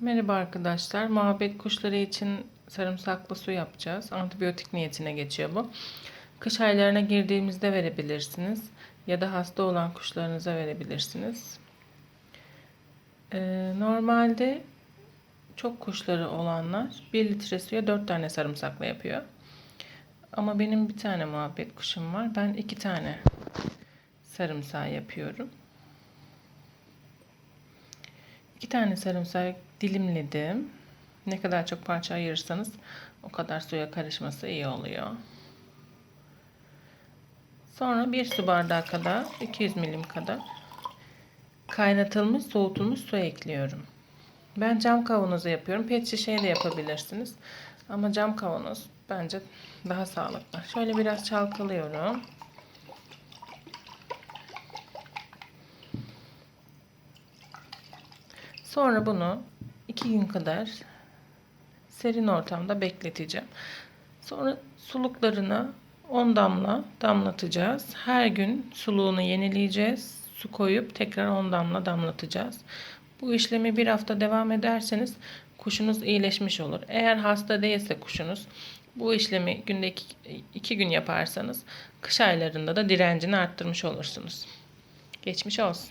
Merhaba arkadaşlar. Muhabbet kuşları için sarımsaklı su yapacağız. Antibiyotik niyetine geçiyor bu. Kış aylarına girdiğimizde verebilirsiniz. Ya da hasta olan kuşlarınıza verebilirsiniz. Normalde çok kuşları olanlar 1 litre suya 4 tane sarımsakla yapıyor. Ama benim bir tane muhabbet kuşum var. Ben 2 tane sarımsağı yapıyorum. 2 tane sarımsak dilimledim. Ne kadar çok parça ayırırsanız o kadar suya karışması iyi oluyor. Sonra 1 su bardağı kadar 200 milim kadar kaynatılmış soğutulmuş su ekliyorum. Ben cam kavanozu yapıyorum. Pet şişeye de yapabilirsiniz. Ama cam kavanoz bence daha sağlıklı. Şöyle biraz çalkalıyorum. Sonra bunu 2 gün kadar serin ortamda bekleteceğim. Sonra suluklarına 10 damla damlatacağız. Her gün suluğunu yenileyeceğiz. Su koyup tekrar 10 damla damlatacağız. Bu işlemi bir hafta devam ederseniz kuşunuz iyileşmiş olur. Eğer hasta değilse kuşunuz bu işlemi günde 2 gün yaparsanız kış aylarında da direncini arttırmış olursunuz. Geçmiş olsun.